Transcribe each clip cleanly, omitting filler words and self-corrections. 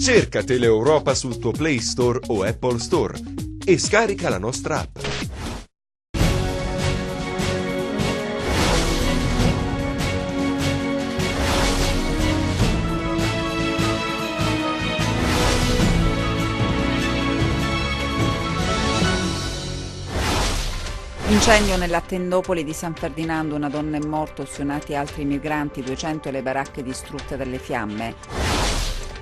Cerca Teleeuropa sul tuo Play Store o Apple Store e scarica la nostra app. Incendio nella tendopoli di San Ferdinando, una donna è morta, ustionati altri migranti, 200 le baracche distrutte dalle fiamme.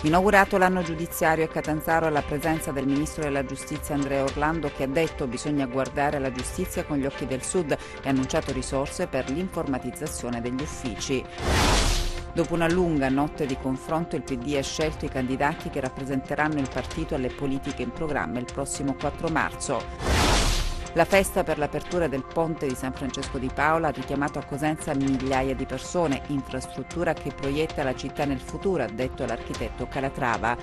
Inaugurato l'anno giudiziario a Catanzaro alla presenza del ministro della giustizia Andrea Orlando, che ha detto bisogna guardare alla giustizia con gli occhi del Sud e ha annunciato risorse per l'informatizzazione degli uffici. Dopo una lunga notte di confronto, il PD ha scelto i candidati che rappresenteranno il partito alle politiche in programma il prossimo 4 marzo. La festa per l'apertura del ponte di San Francesco di Paola ha richiamato a Cosenza migliaia di persone, infrastruttura che proietta la città nel futuro, ha detto l'architetto Calatrava.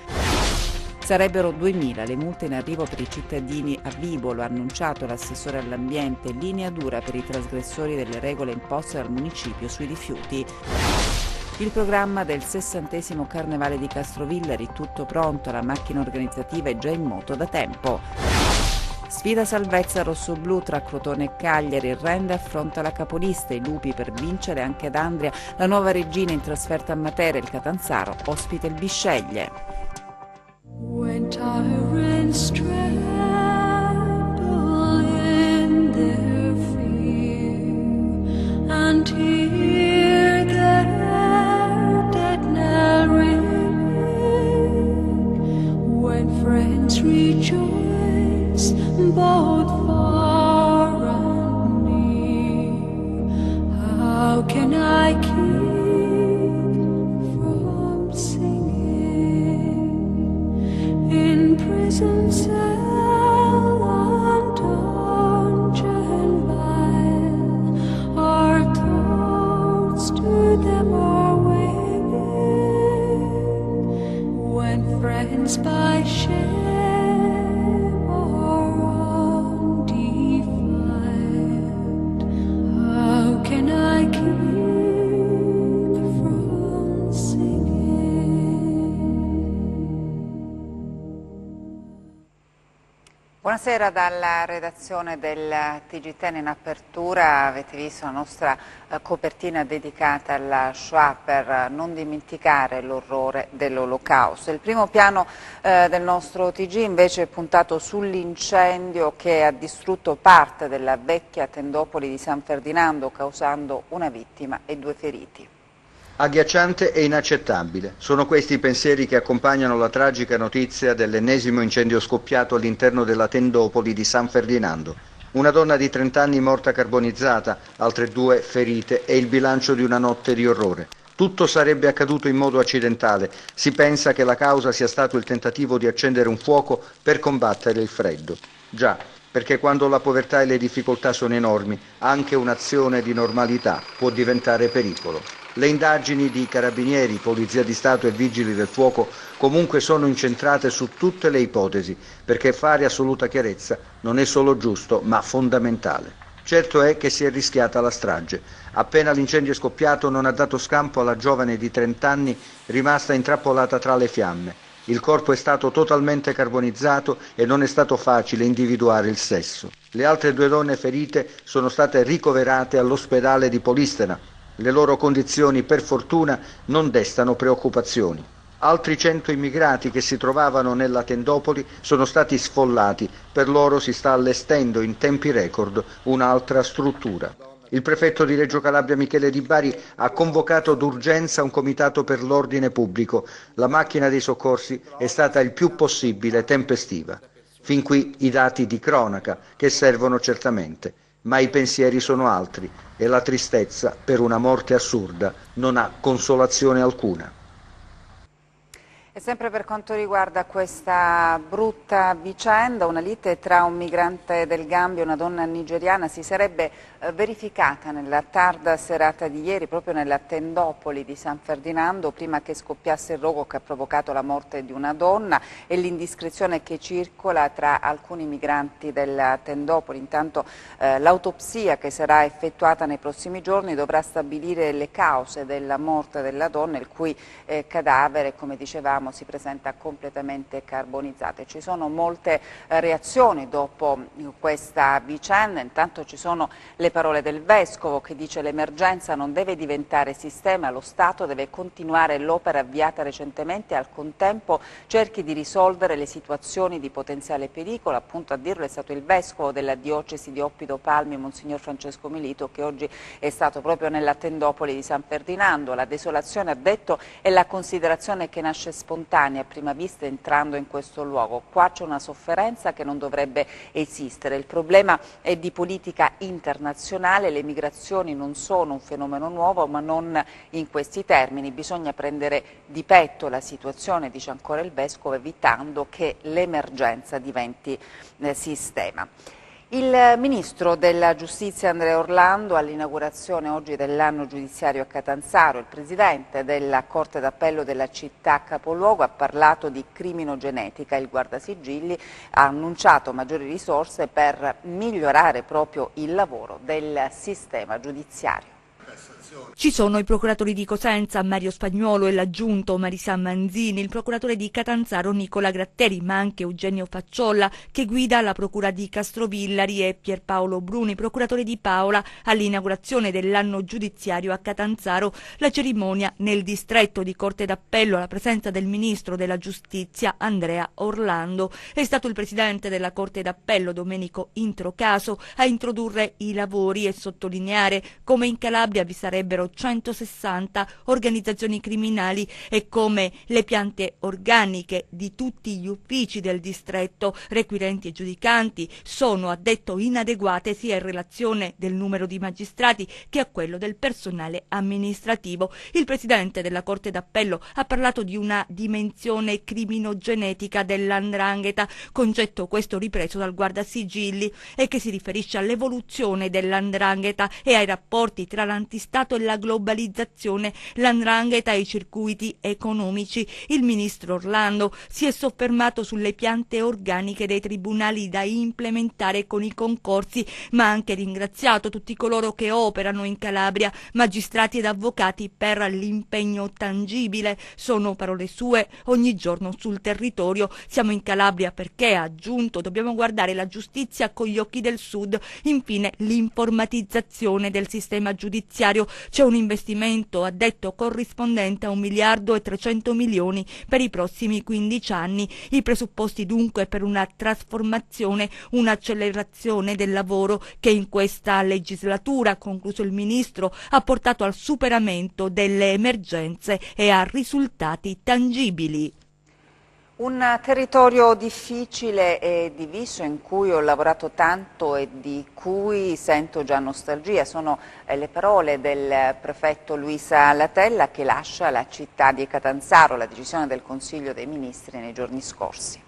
Sarebbero 2.000 le multe in arrivo per i cittadini a Vibo, lo ha annunciato l'assessore all'ambiente, linea dura per i trasgressori delle regole imposte dal municipio sui rifiuti. Il programma del 60° Carnevale di Castrovillari, tutto pronto, la macchina organizzativa è già in moto da tempo. Sfida salvezza rossoblù tra Crotone e Cagliari, il Rende affronta la capolista, i lupi per vincere anche ad Andria, la nuova regina in trasferta a Matera, il Catanzaro ospita il Bisceglie. When tyrants tremble in their fear and hear their dead knell ring, when friends rejoice both far and near, how can I keep from singing in prison cell and dungeon vile? Our thoughts to them are winging when friends by shame Buonasera dalla redazione del TG10. In apertura avete visto la nostra copertina dedicata alla Shoah per non dimenticare l'orrore dell'Olocausto. Il primo piano del nostro TG invece è puntato sull'incendio che ha distrutto parte della vecchia tendopoli di San Ferdinando, causando una vittima e 2 feriti. Agghiacciante e inaccettabile. Sono questi i pensieri che accompagnano la tragica notizia dell'ennesimo incendio scoppiato all'interno della tendopoli di San Ferdinando. Una donna di 30 anni morta carbonizzata, altre 2 ferite e il bilancio di una notte di orrore. Tutto sarebbe accaduto in modo accidentale. Si pensa che la causa sia stato il tentativo di accendere un fuoco per combattere il freddo. Già, perché quando la povertà e le difficoltà sono enormi, anche un'azione di normalità può diventare pericolo. Le indagini di Carabinieri, Polizia di Stato e Vigili del Fuoco comunque sono incentrate su tutte le ipotesi, perché fare assoluta chiarezza non è solo giusto, ma fondamentale. Certo è che si è rischiata la strage. Appena l'incendio è scoppiato non ha dato scampo alla giovane di 30 anni rimasta intrappolata tra le fiamme. Il corpo è stato totalmente carbonizzato e non è stato facile individuare il sesso. Le altre 2 donne ferite sono state ricoverate all'ospedale di Polistena. Le loro condizioni, per fortuna, non destano preoccupazioni. Altri 100 immigrati che si trovavano nella tendopoli sono stati sfollati. Per loro si sta allestendo in tempi record un'altra struttura. Il prefetto di Reggio Calabria Michele Di Bari ha convocato d'urgenza un comitato per l'ordine pubblico. La macchina dei soccorsi è stata il più possibile tempestiva. Fin qui i dati di cronaca, che servono certamente. Ma i pensieri sono altri e la tristezza per una morte assurda non ha consolazione alcuna. E sempre per quanto riguarda questa brutta vicenda, una lite tra un migrante del Gambia e una donna nigeriana si sarebbe verificata nella tarda serata di ieri proprio nella tendopoli di San Ferdinando, prima che scoppiasse il rogo che ha provocato la morte di una donna e l'indiscrezione che circola tra alcuni migranti della tendopoli. Intanto l'autopsia che sarà effettuata nei prossimi giorni dovrà stabilire le cause della morte della donna, il cui cadavere, come dicevamo, Palermo si presenta completamente carbonizzata. Ci sono molte reazioni dopo questa vicenda. Intanto ci sono le parole del Vescovo che dice: l'emergenza non deve diventare sistema, lo Stato deve continuare l'opera avviata recentemente e al contempo cerchi di risolvere le situazioni di potenziale pericolo. Appunto, a dirlo è stato il Vescovo della diocesi di Oppido Palmi, Monsignor Francesco Milito, che oggi è stato proprio nella tendopoli di San Ferdinando. La desolazione, ha detto, è la considerazione che nasce spontanea a prima vista entrando in questo luogo. Qua c'è una sofferenza che non dovrebbe esistere. Il problema è di politica internazionale, le migrazioni non sono un fenomeno nuovo, ma non in questi termini. Bisogna prendere di petto la situazione, dice ancora il Vescovo, evitando che l'emergenza diventi sistema. Il Ministro della Giustizia Andrea Orlando all'inaugurazione oggi dell'anno giudiziario a Catanzaro, il Presidente della Corte d'Appello della città capoluogo ha parlato di criminogenetica. Il Guardasigilli ha annunciato maggiori risorse per migliorare proprio il lavoro del sistema giudiziario. Ci sono i procuratori di Cosenza, Mario Spagnuolo e l'aggiunto Marisa Manzini, il procuratore di Catanzaro Nicola Gratteri, ma anche Eugenio Facciolla che guida la procura di Castrovillari e Pierpaolo Bruni, procuratore di Paola, all'inaugurazione dell'anno giudiziario a Catanzaro. La cerimonia nel distretto di Corte d'Appello alla presenza del Ministro della Giustizia Andrea Orlando. È stato il Presidente della Corte d'Appello Domenico Introcaso a introdurre i lavori e sottolineare come in Calabria vi sarebbero 160 organizzazioni criminali e come le piante organiche di tutti gli uffici del distretto, requirenti e giudicanti, sono, ha detto, inadeguate sia in relazione del numero di magistrati che a quello del personale amministrativo. Il Presidente della Corte d'Appello ha parlato di una dimensione criminogenetica dell''ndrangheta, concetto questo ripreso dal Guardasigilli e che si riferisce all'evoluzione dell''ndrangheta e ai rapporti tra l'antistato e la globalizzazione, l''ndrangheta e i circuiti economici. Il Ministro Orlando si è soffermato sulle piante organiche dei tribunali da implementare con i concorsi, ma ha anche ringraziato tutti coloro che operano in Calabria, magistrati ed avvocati, per l'impegno tangibile. Sono parole sue: ogni giorno sul territorio. Siamo in Calabria perché, ha aggiunto, dobbiamo guardare la giustizia con gli occhi del Sud. Infine, l'informatizzazione del sistema giudiziario. C'è un investimento, ha detto, corrispondente a 1.300 milioni per i prossimi 15 anni. I presupposti dunque per una trasformazione, un'accelerazione del lavoro che in questa legislatura, concluso il Ministro, ha portato al superamento delle emergenze e a risultati tangibili. Un territorio difficile e diviso in cui ho lavorato tanto e di cui sento già nostalgia. Sono le parole del prefetto Luisa Latella che lascia la città di Catanzaro, la decisione del Consiglio dei Ministri nei giorni scorsi.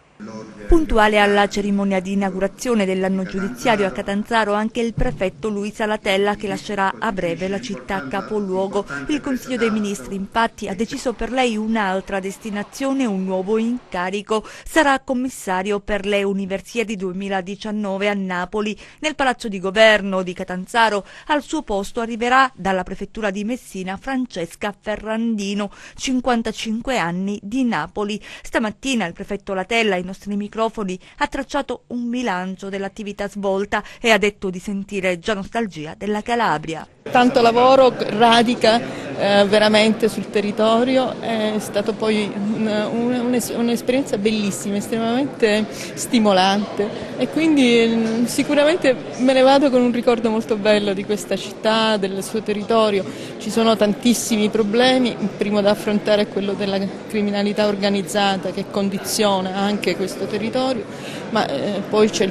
Puntuale alla cerimonia di inaugurazione dell'anno giudiziario a Catanzaro anche il prefetto Luisa Latella, che lascerà a breve la città capoluogo. Il Consiglio dei Ministri infatti ha deciso per lei un'altra destinazione, un nuovo incarico. Sarà commissario per le Universiadi 2019 a Napoli. Nel Palazzo di Governo di Catanzaro al suo posto arriverà dalla prefettura di Messina Francesca Ferrandino, 55 anni, di Napoli. Stamattina il prefetto Latella ai nostri microfoni ha tracciato un bilancio dell'attività svolta e ha detto di sentire già nostalgia della Calabria. Tanto lavoro radica veramente sul territorio, è stato poi un'esperienza bellissima, estremamente stimolante e quindi sicuramente me ne vado con un ricordo molto bello di questa città, del suo territorio. Ci sono tantissimi problemi, il primo da affrontare è quello della criminalità organizzata che condiziona anche questo territorio, ma poi c'è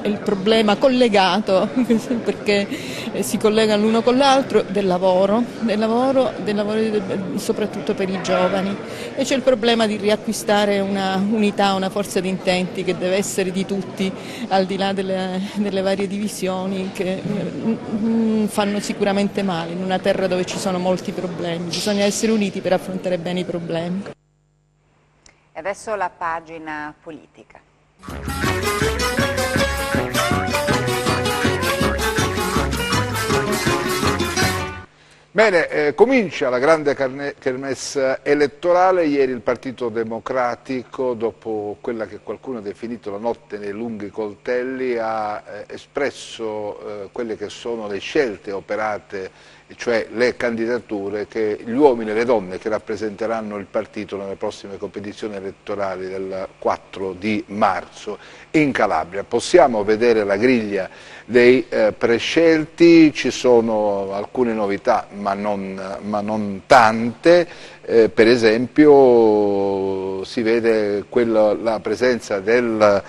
il problema collegato perché si collegano l'uno con l'altro del lavoro soprattutto per i giovani, e c'è il problema di riacquistare una unità, una forza di intenti che deve essere di tutti al di là delle varie divisioni che fanno sicuramente male in una terra dove ci sono molti problemi. Bisogna essere uniti per affrontare bene i problemi. E adesso la pagina politica. Bene, comincia la grande kermesse elettorale. Ieri il Partito Democratico, dopo quella che qualcuno ha definito la notte nei lunghi coltelli, ha espresso quelle che sono le scelte operate, cioè le candidature che gli uomini e le donne che rappresenteranno il partito nelle prossime competizioni elettorali del 4 di marzo in Calabria. Possiamo vedere la griglia dei prescelti, ci sono alcune novità ma non tante, per esempio si vede la presenza del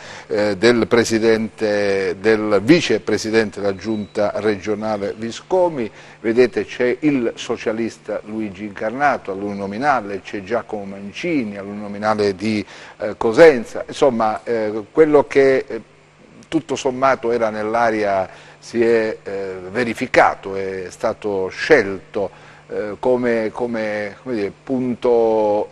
vicepresidente della giunta regionale Viscomi, vedete c'è il socialista Luigi Incarnato all'uninominale, c'è Giacomo Mancini all'uninominale di Cosenza, insomma quello che tutto sommato era nell'aria si è verificato, è stato scelto come dire, punto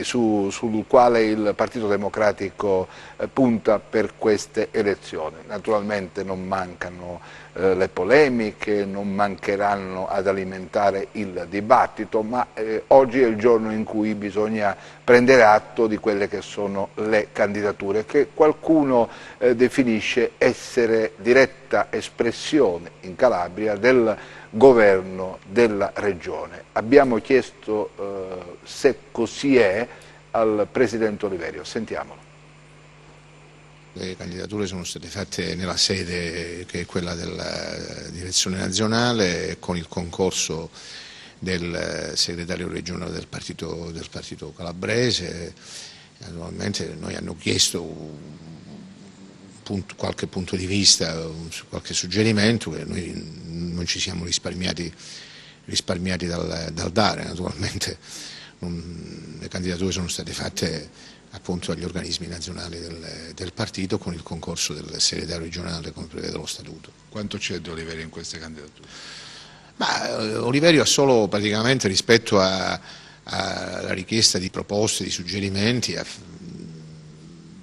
sul quale il Partito Democratico punta per queste elezioni. Naturalmente non mancano le polemiche, non mancheranno ad alimentare il dibattito, ma oggi è il giorno in cui bisogna prendere atto di quelle che sono le candidature, che qualcuno definisce essere diretta espressione in Calabria del governo della regione. Abbiamo chiesto se così è al Presidente Oliverio, sentiamolo. Le candidature sono state fatte nella sede che è quella della direzione nazionale con il concorso del segretario regionale del partito calabrese. Naturalmente noi hanno chiesto qualche punto di vista, qualche suggerimento che noi non ci siamo risparmiati dal dare. Naturalmente le candidature sono state fatte appunto agli organismi nazionali del partito con il concorso del segretario regionale come prevede lo statuto. Quanto c'è di Oliverio in queste candidature? Ma Oliverio ha solo praticamente rispetto alla richiesta di proposte, di suggerimenti, ha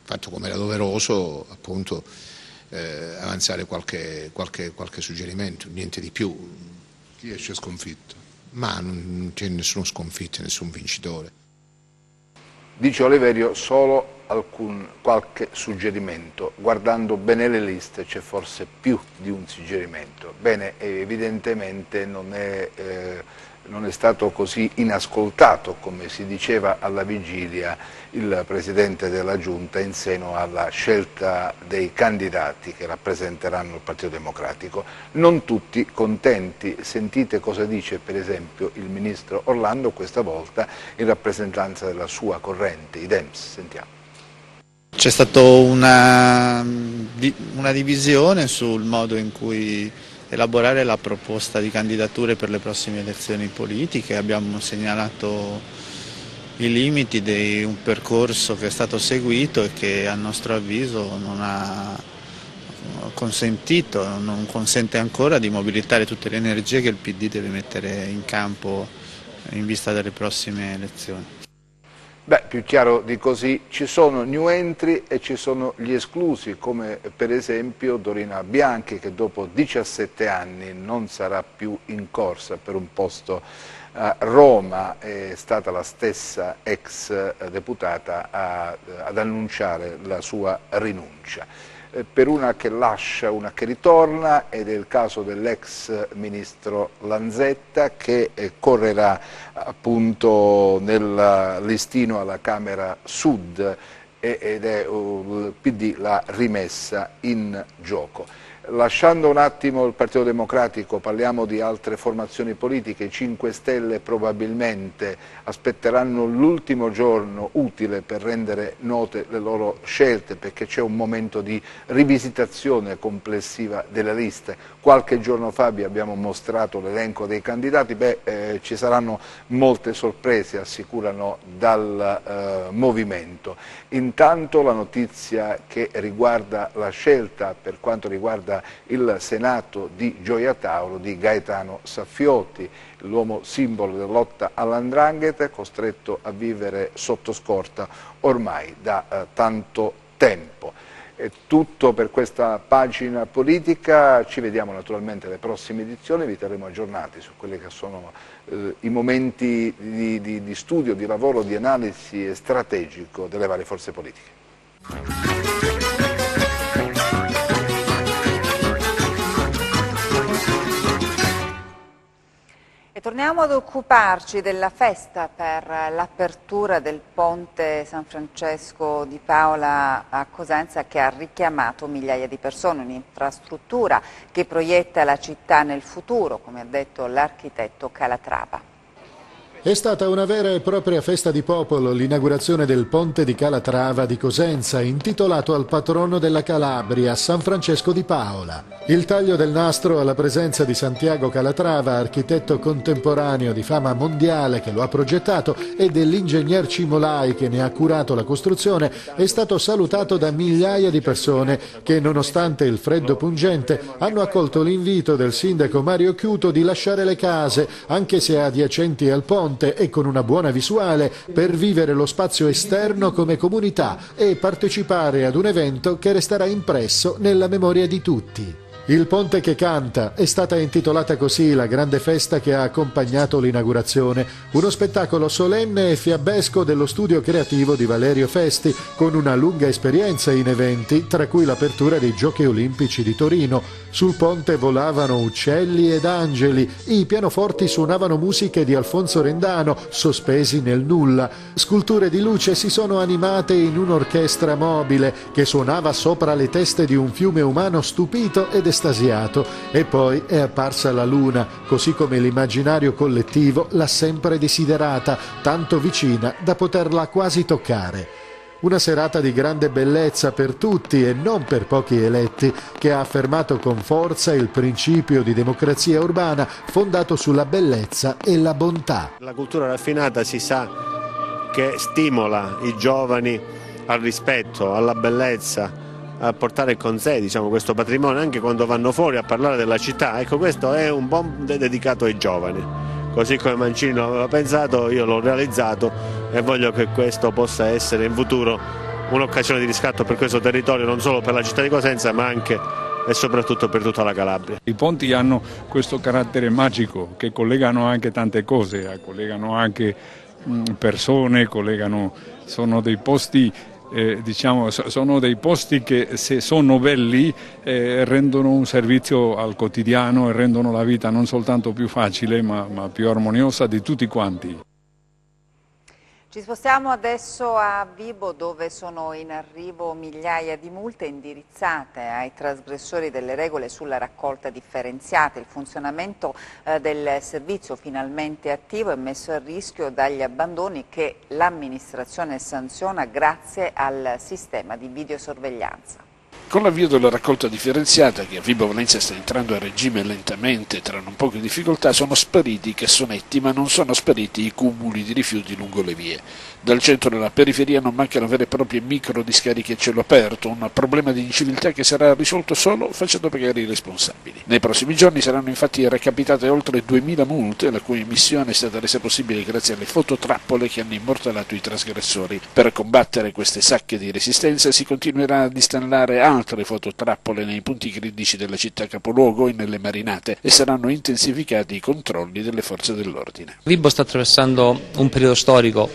fatto come era doveroso appunto avanzare qualche suggerimento, niente di più. Chi esce sconfitto? Ma non c'è nessuno sconfitto, nessun vincitore. Dice Oliverio solo qualche suggerimento, guardando bene le liste c'è forse più di un suggerimento. Bene, evidentemente non è stato così inascoltato come si diceva alla vigilia il Presidente della Giunta in seno alla scelta dei candidati che rappresenteranno il Partito Democratico. Non tutti contenti, sentite cosa dice per esempio il Ministro Orlando questa volta in rappresentanza della sua corrente, i Dems, sentiamo. C'è stata una divisione sul modo in cui elaborare la proposta di candidature per le prossime elezioni politiche. Abbiamo segnalato i limiti di un percorso che è stato seguito e che a nostro avviso non ha consentito, non consente ancora di mobilitare tutte le energie che il PD deve mettere in campo in vista delle prossime elezioni. Beh, più chiaro di così, ci sono new entry e ci sono gli esclusi, come per esempio Dorina Bianchi, che dopo 17 anni non sarà più in corsa per un posto a Roma, è stata la stessa ex deputata ad annunciare la sua rinuncia. Per una che lascia, una che ritorna, ed è il caso dell'ex ministro Lanzetta che correrà appunto nel listino alla Camera Sud ed è il PD l'ha rimessa in gioco. Lasciando un attimo il Partito Democratico, parliamo di altre formazioni politiche. I 5 Stelle probabilmente aspetteranno l'ultimo giorno utile per rendere note le loro scelte, perché c'è un momento di rivisitazione complessiva delle liste. Qualche giorno fa vi abbiamo mostrato l'elenco dei candidati, ci saranno molte sorprese, assicurano dal movimento. Intanto la notizia che riguarda la scelta per quanto riguarda il Senato di Gioia Tauro di Gaetano Saffiotti, l'uomo simbolo della lotta all''ndrangheta, costretto a vivere sotto scorta ormai da tanto tempo. È tutto per questa pagina politica, ci vediamo naturalmente alle prossime edizioni, vi terremo aggiornati su quelli che sono i momenti di studio, di lavoro, di analisi strategico delle varie forze politiche. E torniamo ad occuparci della festa per l'apertura del ponte San Francesco di Paola a Cosenza, che ha richiamato migliaia di persone, un'infrastruttura che proietta la città nel futuro, come ha detto l'architetto Calatrava. È stata una vera e propria festa di popolo l'inaugurazione del ponte di Calatrava di Cosenza, intitolato al patrono della Calabria, San Francesco di Paola. Il taglio del nastro alla presenza di Santiago Calatrava, architetto contemporaneo di fama mondiale che lo ha progettato, e dell'ingegner Cimolai che ne ha curato la costruzione, è stato salutato da migliaia di persone che, nonostante il freddo pungente, hanno accolto l'invito del sindaco Mario Chiuto di lasciare le case, anche se adiacenti al ponte e con una buona visuale, per vivere lo spazio esterno come comunità e partecipare ad un evento che resterà impresso nella memoria di tutti. Il ponte che canta è stata intitolata così la grande festa che ha accompagnato l'inaugurazione, uno spettacolo solenne e fiabesco dello studio creativo di Valerio Festi, con una lunga esperienza in eventi, tra cui l'apertura dei Giochi Olimpici di Torino. Sul ponte volavano uccelli ed angeli, i pianoforti suonavano musiche di Alfonso Rendano, sospesi nel nulla. Sculture di luce si sono animate in un'orchestra mobile che suonava sopra le teste di un fiume umano stupito ed estasiato, e poi è apparsa la luna, così come l'immaginario collettivo l'ha sempre desiderata, tanto vicina da poterla quasi toccare. Una serata di grande bellezza per tutti e non per pochi eletti, che ha affermato con forza il principio di democrazia urbana fondato sulla bellezza e la bontà. La cultura raffinata si sa che stimola i giovani al rispetto, alla bellezza, a portare con sé, diciamo, questo patrimonio anche quando vanno fuori a parlare della città. Ecco, questo è un ponte dedicato ai giovani. Così come Mancini lo aveva pensato, io l'ho realizzato e voglio che questo possa essere in futuro un'occasione di riscatto per questo territorio, non solo per la città di Cosenza, ma anche e soprattutto per tutta la Calabria. I ponti hanno questo carattere magico che collegano anche tante cose, collegano anche persone, sono dei posti sono dei posti che, se sono belli, rendono un servizio al quotidiano e rendono la vita non soltanto più facile ma più armoniosa di tutti quanti. Ci spostiamo adesso a Vibo, dove sono in arrivo migliaia di multe indirizzate ai trasgressori delle regole sulla raccolta differenziata. Il funzionamento del servizio, finalmente attivo, è messo a rischio dagli abbandoni che l'amministrazione sanziona grazie al sistema di videosorveglianza. Con l'avvio della raccolta differenziata, che a Vibo Valentia sta entrando a regime lentamente, tra non poche difficoltà, sono spariti i cassonetti, ma non sono spariti i cumuli di rifiuti lungo le vie. Dal centro alla periferia non mancano vere e proprie micro discariche a cielo aperto, un problema di inciviltà che sarà risolto solo facendo pagare i responsabili. Nei prossimi giorni saranno infatti recapitate oltre 2000 multe, la cui emissione è stata resa possibile grazie alle fototrappole che hanno immortalato i trasgressori. Per combattere queste sacche di resistenza si continuerà ad installare altre fototrappole nei punti critici della città capoluogo e nelle marinate, e saranno intensificati i controlli delle forze dell'ordine. Vibo sta attraversando un periodo storico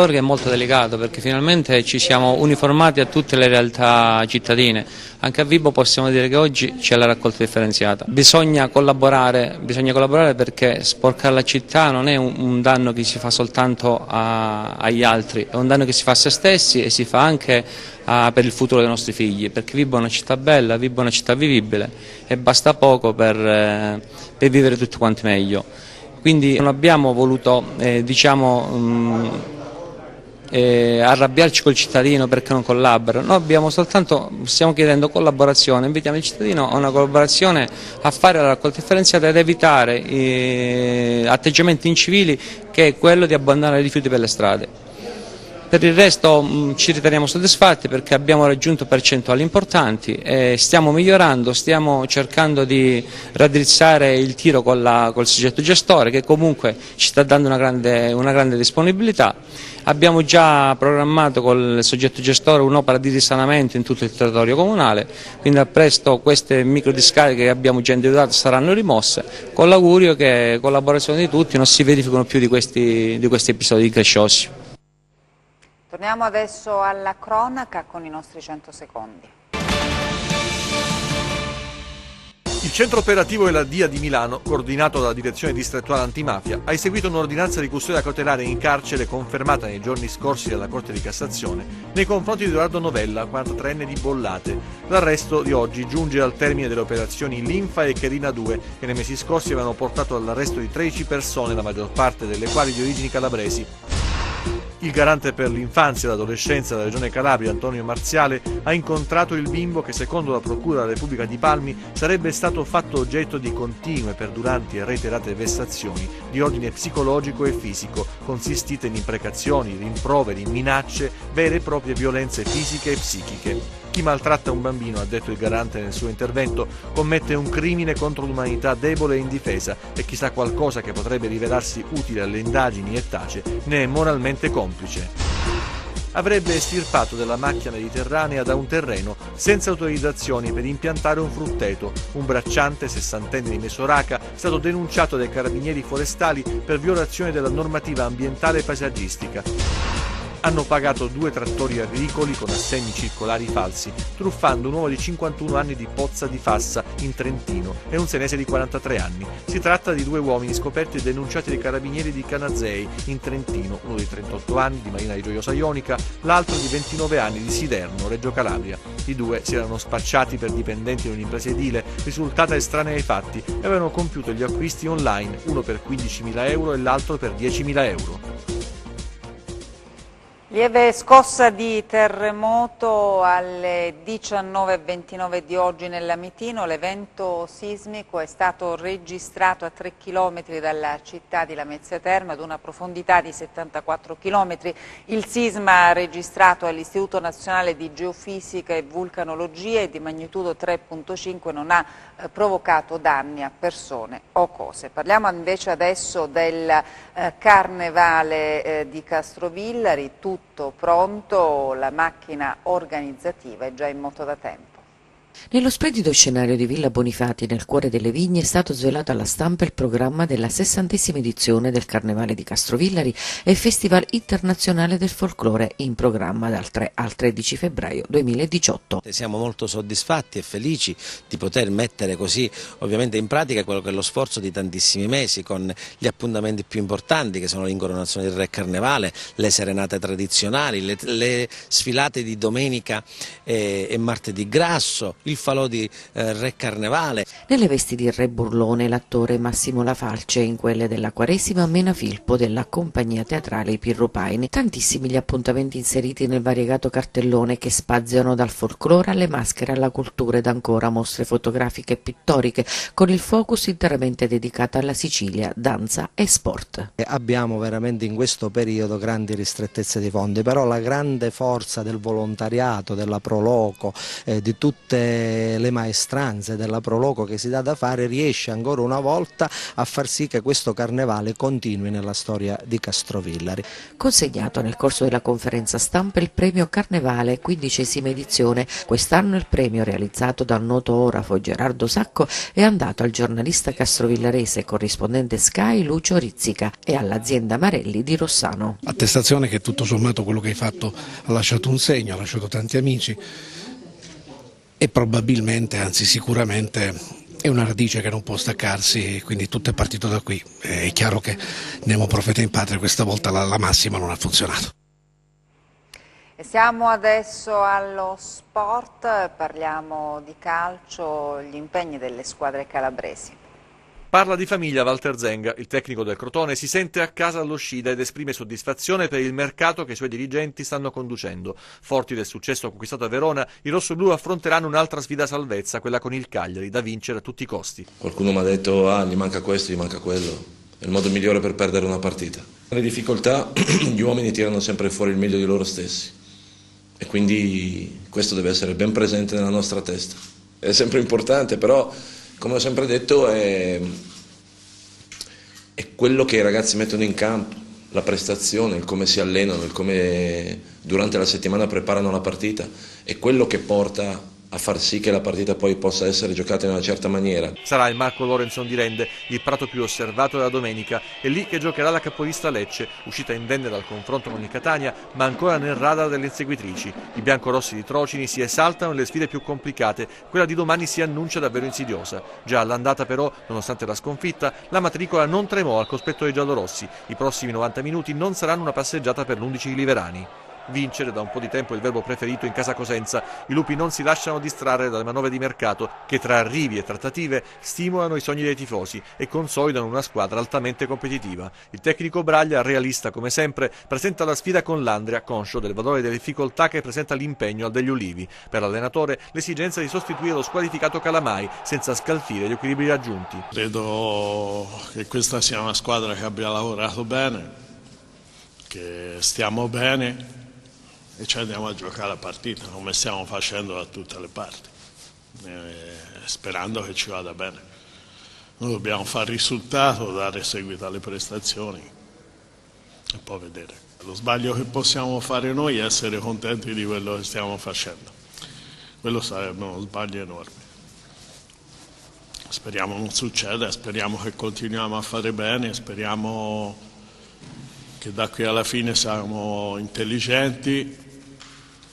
è molto delicato, perché finalmente ci siamo uniformati a tutte le realtà cittadine. Anche a Vibo possiamo dire che oggi c'è la raccolta differenziata. Bisogna collaborare perché sporcare la città non è un danno che si fa soltanto agli altri, è un danno che si fa a se stessi e si fa anche per il futuro dei nostri figli, perché Vibo è una città bella, Vibo è una città vivibile e basta poco per vivere tutti quanti meglio. Quindi non abbiamo voluto arrabbiarci col cittadino perché non collabora, noi stiamo chiedendo collaborazione, invitiamo il cittadino a una collaborazione, a fare la raccolta differenziata ed evitare atteggiamenti incivili, che è quello di abbandonare i rifiuti per le strade. Per il resto ci riteniamo soddisfatti perché abbiamo raggiunto percentuali importanti, stiamo migliorando, stiamo cercando di raddrizzare il tiro col soggetto gestore che comunque ci sta dando una grande disponibilità. Abbiamo già programmato col soggetto gestore un'opera di risanamento in tutto il territorio comunale, quindi a presto queste microdiscariche che abbiamo già individuato saranno rimosse, con l'augurio che, con collaborazione di tutti, non si verifichino più di questi episodi incresciosi. Torniamo adesso alla cronaca con i nostri 100 secondi. Il centro operativo della DIA di Milano, coordinato dalla Direzione Distrettuale Antimafia, ha eseguito un'ordinanza di custodia cautelare in carcere confermata nei giorni scorsi dalla Corte di Cassazione nei confronti di Edoardo Novella, 43enne di Bollate. L'arresto di oggi giunge al termine delle operazioni Linfa e Cherina 2, che nei mesi scorsi avevano portato all'arresto di 13 persone, la maggior parte delle quali di origini calabresi. Il garante per l'infanzia e l'adolescenza della Regione Calabria, Antonio Marziale, ha incontrato il bimbo che, secondo la Procura della Repubblica di Palmi, sarebbe stato fatto oggetto di continue, perduranti e reiterate vessazioni di ordine psicologico e fisico, consistite in imprecazioni, rimproveri, minacce, vere e proprie violenze fisiche e psichiche. Chi maltratta un bambino, ha detto il garante nel suo intervento, commette un crimine contro l'umanità debole e indifesa e chi sa qualcosa che potrebbe rivelarsi utile alle indagini e tace ne è moralmente complice. Avrebbe estirpato della macchia mediterranea da un terreno senza autorizzazioni per impiantare un frutteto. Un bracciante, 60enne di Mesoraca, è stato denunciato dai carabinieri forestali per violazione della normativa ambientale e paesaggistica. Hanno pagato 2 trattori agricoli con assegni circolari falsi, truffando un uomo di 51 anni di Pozza di Fassa, in Trentino, e un senese di 43 anni. Si tratta di 2 uomini scoperti e denunciati dai carabinieri di Canazei, in Trentino, uno di 38 anni di Marina di Gioiosa Ionica, l'altro di 29 anni di Siderno, Reggio Calabria. I 2 si erano spacciati per dipendenti di un'impresa edile, risultata estranea ai fatti, e avevano compiuto gli acquisti online, uno per 15.000 euro e l'altro per 10.000 euro. Lieve scossa di terremoto alle 19:29 di oggi nell'Amitino. L'evento sismico è stato registrato a 3 km dalla città di Lamezia Terme ad una profondità di 74 km. Il sisma registrato all'Istituto Nazionale di Geofisica e Vulcanologia è di magnitudo 3.5 non ha provocato danni a persone o cose. Parliamo invece adesso del Carnevale di Castrovillari. Tutto pronto, la macchina organizzativa è già in moto da tempo. Nello splendido scenario di Villa Bonifati, nel cuore delle vigne, è stato svelato alla stampa il programma della 60ª edizione del Carnevale di Castrovillari e Festival Internazionale del Folklore, in programma dal 3 al 13 febbraio 2018. Siamo molto soddisfatti e felici di poter mettere così ovviamente in pratica quello che è lo sforzo di tantissimi mesi, con gli appuntamenti più importanti che sono l'incoronazione del Re Carnevale, le serenate tradizionali, le sfilate di domenica e martedì grasso, il falò di Re Carnevale. Nelle vesti di Re Burlone l'attore Massimo Lafalce, in quelle della Quaresima Mena Filpo della compagnia teatrale I Pirrupaini. Tantissimi gli appuntamenti inseriti nel variegato cartellone che spaziano dal folklore alle maschere, alla cultura ed ancora mostre fotografiche e pittoriche, con il focus interamente dedicato alla Sicilia, danza e sport. Abbiamo veramente in questo periodo grandi ristrettezze di fondi, però la grande forza del volontariato, della Proloco, di tutte le maestranze della Proloco che si dà da fare, riesce ancora una volta a far sì che questo carnevale continui nella storia di Castrovillari. Consegnato nel corso della conferenza stampa il premio Carnevale, 15ª edizione. Quest'anno il premio, realizzato dal noto orafo Gerardo Sacco, è andato al giornalista castrovillarese corrispondente Sky Lucio Rizzica e all'azienda Marelli di Rossano. Attestazione che tutto sommato quello che hai fatto ha lasciato un segno, ha lasciato tanti amici e probabilmente, anzi sicuramente, è una radice che non può staccarsi, quindi tutto è partito da qui. È chiaro che Nemo Profeta in Patria questa volta la massima non ha funzionato. E siamo adesso allo sport, parliamo di calcio, gli impegni delle squadre calabresi. Parla di famiglia Walter Zenga, il tecnico del Crotone si sente a casa allo Scida ed esprime soddisfazione per il mercato che i suoi dirigenti stanno conducendo. Forti del successo conquistato a Verona, i rossoblù affronteranno un'altra sfida salvezza, quella con il Cagliari, da vincere a tutti i costi. Qualcuno mi ha detto gli manca questo, gli manca quello. è il modo migliore per perdere una partita. Nelle difficoltà gli uomini tirano sempre fuori il meglio di loro stessi e quindi questo deve essere ben presente nella nostra testa. È sempre importante, però come ho sempre detto è quello che i ragazzi mettono in campo, la prestazione, il come si allenano, il come durante la settimana preparano la partita, è quello che porta a far sì che la partita poi possa essere giocata in una certa maniera. Sarà il Marco Lorenzo di Rende il prato più osservato della domenica, è lì che giocherà la capolista Lecce, uscita indenne dal confronto con il Catania, ma ancora nel radar delle inseguitrici. I biancorossi di Trocini si esaltano nelle sfide più complicate, quella di domani si annuncia davvero insidiosa. Già all'andata però, nonostante la sconfitta, la matricola non tremò al cospetto dei giallorossi. I prossimi 90 minuti non saranno una passeggiata per l'11 liverani. Vincere da un po' di tempo il verbo preferito in casa Cosenza. I lupi non si lasciano distrarre dalle manovre di mercato che tra arrivi e trattative stimolano i sogni dei tifosi e consolidano una squadra altamente competitiva. Il tecnico Braglia, realista come sempre, presenta la sfida con l'Andria, conscio del valore delle difficoltà che presenta l'impegno al degli Ulivi. Per l'allenatore l'esigenza di sostituire lo squalificato Calamai senza scalfire gli equilibri raggiunti. Credo che questa sia una squadra che abbia lavorato bene, che stiamo bene e ci andiamo a giocare la partita come stiamo facendo da tutte le parti, sperando che ci vada bene. Noi dobbiamo fare risultato, dare seguito alle prestazioni e poi vedere. Lo sbaglio che possiamo fare noi è essere contenti di quello che stiamo facendo. Quello sarebbe uno sbaglio enorme. Speriamo non succeda, speriamo che continuiamo a fare bene, speriamo che da qui alla fine siamo intelligenti,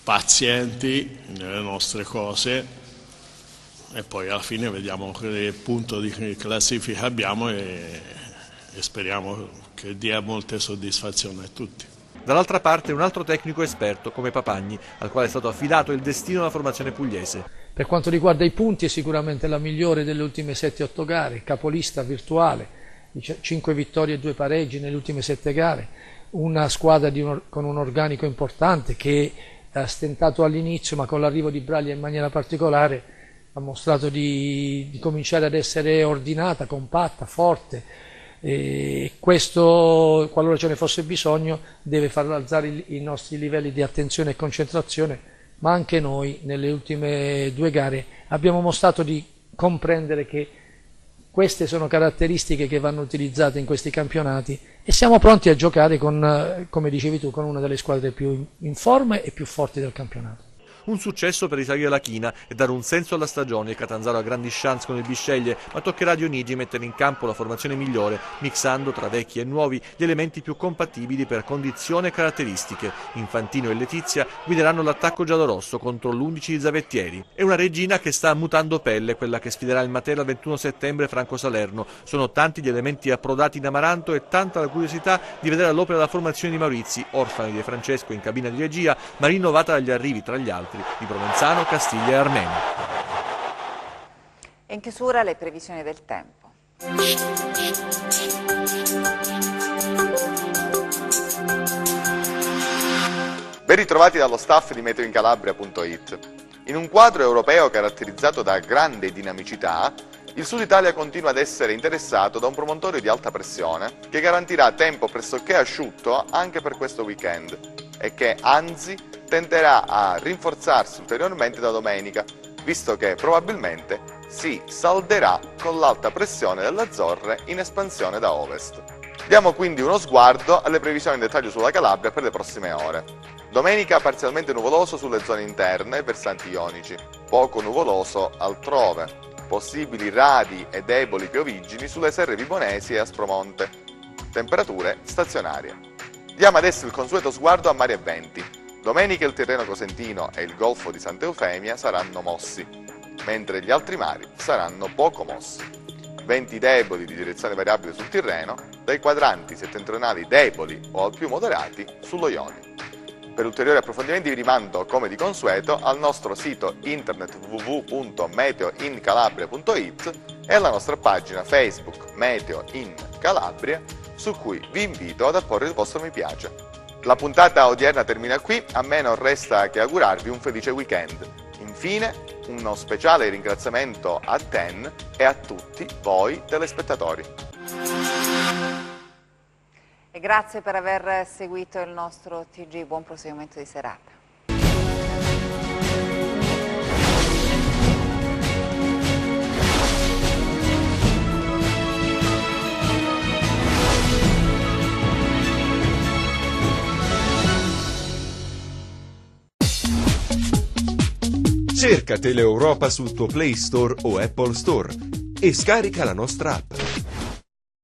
pazienti nelle nostre cose e poi alla fine vediamo che punto di classifica abbiamo e speriamo che dia molte soddisfazioni a tutti. Dall'altra parte un altro tecnico esperto come Papagni, al quale è stato affidato il destino della formazione pugliese. Per quanto riguarda i punti è sicuramente la migliore delle ultime 7-8 gare, capolista virtuale, 5 vittorie e 2 pareggi nelle ultime 7 gare, una squadra con un organico importante che ha stentato all'inizio, ma con l'arrivo di Braglia in maniera particolare ha mostrato di cominciare ad essere ordinata, compatta, forte, e questo, qualora ce ne fosse bisogno, deve far alzare i nostri livelli di attenzione e concentrazione, ma anche noi nelle ultime 2 gare abbiamo mostrato di comprendere che queste sono caratteristiche che vanno utilizzate in questi campionati e siamo pronti a giocare con, come dicevi tu, con una delle squadre più in forma e più forti del campionato. Un successo per risalire la china e dare un senso alla stagione. Il Catanzaro ha grandi chance con il Bisceglie, ma toccherà a Dionigi mettere in campo la formazione migliore, mixando tra vecchi e nuovi gli elementi più compatibili per condizione e caratteristiche. Infantino e Letizia guideranno l'attacco giallorosso contro l'11 di Zavettieri. È una regina che sta mutando pelle, quella che sfiderà il Matera il 21 settembre Franco Salerno. Sono tanti gli elementi approdati in Amaranto e tanta la curiosità di vedere all'opera la formazione di Maurizi, orfani di Francesco in cabina di regia, ma rinnovata dagli arrivi tra gli altri di Provenzano, Castiglia e Armeni. E in chiusura le previsioni del tempo. Ben ritrovati dallo staff di meteoincalabria.it. In un quadro europeo caratterizzato da grande dinamicità, il Sud Italia continua ad essere interessato da un promontorio di alta pressione che garantirà tempo pressoché asciutto anche per questo weekend e che, anzi, tenderà a rinforzarsi ulteriormente da domenica, visto che probabilmente si salderà con l'alta pressione delle Azzorre in espansione da ovest. Diamo quindi uno sguardo alle previsioni in dettaglio sulla Calabria per le prossime ore. Domenica parzialmente nuvoloso sulle zone interne e versanti ionici, poco nuvoloso altrove, possibili radi e deboli pioviggini sulle serre vibonesi e Aspromonte, temperature stazionarie. Diamo adesso il consueto sguardo a mari e venti. Domenica il Tirreno Cosentino e il Golfo di Santa Eufemia saranno mossi, mentre gli altri mari saranno poco mossi. Venti deboli di direzione variabile sul Tirreno, dai quadranti settentrionali deboli o al più moderati sullo Ionio. Per ulteriori approfondimenti vi rimando, come di consueto, al nostro sito internet www.meteoincalabria.it e alla nostra pagina Facebook Meteo in Calabria, su cui vi invito ad apporre il vostro mi piace. La puntata odierna termina qui, a me non resta che augurarvi un felice weekend. Infine, uno speciale ringraziamento a Ten e a tutti voi telespettatori. E grazie per aver seguito il nostro TG, buon proseguimento di serata. Cerca Teleeuropa sul tuo Play Store o Apple Store e scarica la nostra app.